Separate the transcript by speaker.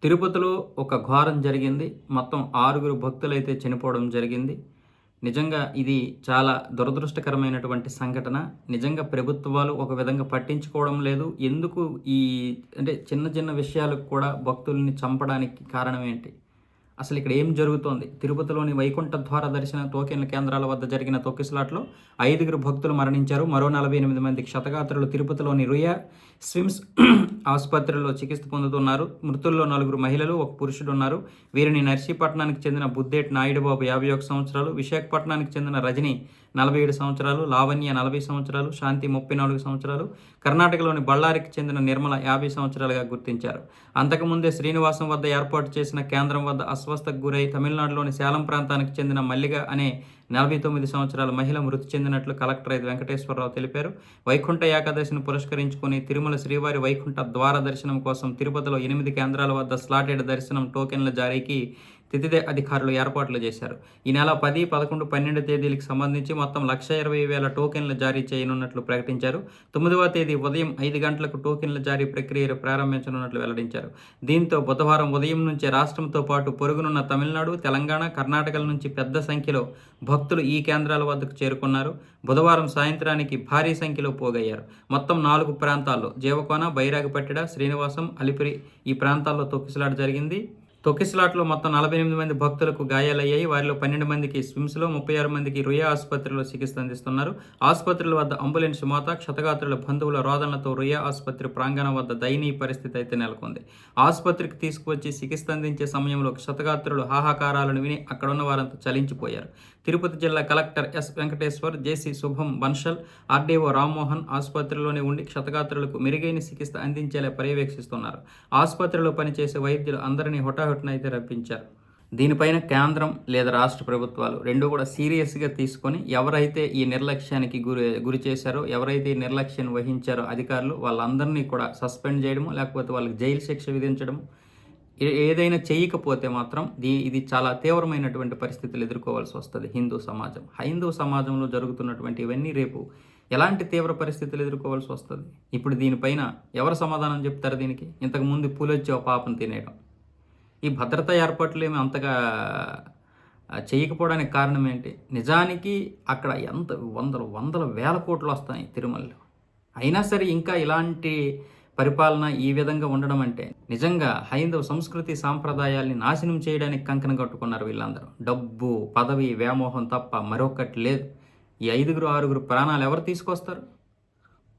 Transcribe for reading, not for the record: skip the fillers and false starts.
Speaker 1: తిరుపతిలో ఒక ఘోరం జరిగింది. మొత్తం 6 భక్తులైతే చనిపోవడం జరిగింది. నిజంగా ఇది చాలా దురదృష్టకరమైనటువంటి సంఘటన. నిజంగా ప్రభుత్వాలు ఒక విధంగా పట్టించుకోవడం లేదు. ఎందుకు ఈ అంటే చిన్న చిన్న విషయాలకు కూడా భక్తుల్ని చంపడానికి కారణం ఏంటి? అసలు ఇక్కడ ఏం జరుగుతోంది? తిరుపతిలోని వైకుంఠ ద్వార దర్శన టోకెన్ల కేంద్రాల వద్ద జరిగిన తొక్కిసలాటలో 5 భక్తులు మరణించారు. మరో 48 మంది క్షతగాత్రులు తిరుపతిలోని రుయా స్విమ్స్ ఆసుపత్రిలో చికిత్స పొందుతున్నారు. మృతుల్లో 4 మహిళలు, 1 పురుషుడు ఉన్నారు. వీరిని నర్సీపట్నానికి చెందిన బుద్దేటి నాయుడుబాబు 51 సంవత్సరాలు, విశాఖపట్నానికి చెందిన రజని 47 సంవత్సరాలు, లావణ్య 40 సంవత్సరాలు, శాంతి 34 సంవత్సరాలు, కర్ణాటకలోని బళ్ళారికి చెందిన నిర్మల 50 సంవత్సరాలుగా గుర్తించారు. అంతకుముందే శ్రీనివాసం వద్ద ఏర్పాటు చేసిన కేంద్రం వద్ద అస్వస్థకు గురై తమిళనాడులోని సేలం ప్రాంతానికి చెందిన మల్లిగ అనే 49 సంవత్సరాల మహిళ మృతి చెందినట్లు కలెక్టర్ వెంకటేశ్వరరావు తెలిపారు. వైకుంఠ ఏకాదశిని పురస్కరించుకుని తిరుమల శ్రీవారి వైకుంఠ ద్వార దర్శనం కోసం తిరుపతిలో 8 కేంద్రాల వద్ద స్లాటెడ్ దర్శనం టోకెన్ల జారీకి తితిదే అధికారులు ఏర్పాట్లు చేశారు. ఈ నెల 10, 11, 12 తేదీలకు సంబంధించి మొత్తం 1,20,000 టోకెన్లు జారీ చేయనున్నట్లు ప్రకటించారు. 9వ తేదీ ఉదయం 5 గంటలకు టోకెన్ల జారీ ప్రక్రియను ప్రారంభించనున్నట్లు వెల్లడించారు. దీంతో బుధవారం ఉదయం నుంచే రాష్ట్రంతో పాటు పొరుగునున్న తమిళనాడు, తెలంగాణ, కర్ణాటకల నుంచి పెద్ద సంఖ్యలో భక్తులు ఈ కేంద్రాల వద్దకు చేరుకున్నారు. బుధవారం సాయంత్రానికి భారీ సంఖ్యలో పోగయ్యారు. మొత్తం 4 ప్రాంతాల్లో జీవకోన, బైరాగపట్టిడ, శ్రీనివాసం, అలిపిరి ఈ ప్రాంతాల్లో తొక్కిసలాట జరిగింది. తొక్కిసలాటలో మొత్తం 48 మంది భక్తులకు గాయాలయ్యాయి. వారిలో 12 మందికి స్విమ్స్లో, 36 మందికి రుయా ఆసుపత్రిలో చికిత్స అందిస్తున్నారు. ఆసుపత్రుల వద్ద అంబులెన్స్ మోత, క్షతగాత్రుల బంధువుల రోదనలతో రుయా ఆసుపత్రి ప్రాంగణం వద్ద దయనీయ పరిస్థితి అయితే నెలకొంది. ఆసుపత్రికి తీసుకువచ్చి చికిత్స అందించే సమయంలో క్షతగాత్రులు హాహాకారాలను విని అక్కడున్న వారంతా చలించిపోయారు. తిరుపతి జిల్లా కలెక్టర్ ఎస్ వెంకటేశ్వర్, జేసీ శుభం బన్షల్, ఆర్డీఓ రామ్మోహన్ ఆసుపత్రిలోనే ఉండి క్షతగాత్రులకు మెరుగైన చికిత్స అందించేలా పర్యవేక్షిస్తున్నారు. ఆసుపత్రిలో పనిచేసే వైద్యులు అందరినీ హుటాహుటిన అయితే రప్పించారు. దీనిపైన కేంద్రం లేదా రాష్ట్ర ప్రభుత్వాలు రెండు కూడా సీరియస్గా తీసుకొని ఎవరైతే ఈ నిర్లక్ష్యానికి గురి చేశారో, ఎవరైతే ఈ నిర్లక్ష్యం వహించారో అధికారులు వాళ్ళందరినీ కూడా సస్పెండ్ చేయడము, లేకపోతే వాళ్ళకి జైలు శిక్ష విధించడము, ఏదైనా చేయకపోతే మాత్రం ఇది చాలా తీవ్రమైనటువంటి పరిస్థితులు ఎదుర్కోవాల్సి వస్తుంది హైందవ సమాజంలో జరుగుతున్నటువంటి ఇవన్నీ రేపు ఎలాంటి తీవ్ర పరిస్థితులు ఎదుర్కోవాల్సి వస్తుంది. ఇప్పుడు దీనిపైన ఎవరు సమాధానం చెప్తారు? దీనికి ఇంతకుముందు పులొచ్చి ఒక పాపను తినేయడం, ఈ భద్రతా ఏర్పాట్లు ఏమి అంతగా చేయకపోవడానికి కారణం ఏంటి? నిజానికి అక్కడ ఎంత వందల వేల కోట్లు వస్తాయి తిరుమలలో, అయినా సరే ఇంకా ఇలాంటి పరిపాలన ఈ విధంగా ఉండడం అంటే నిజంగా హైందవ సంస్కృతి సాంప్రదాయాల్ని నాశనం చేయడానికి కంకణం కట్టుకున్నారు వీళ్ళందరూ. డబ్బు, పదవి, వ్యామోహం తప్ప మరొకటి లేదు. ఈ 5, 6 ప్రాణాలు ఎవరు తీసుకొస్తారు?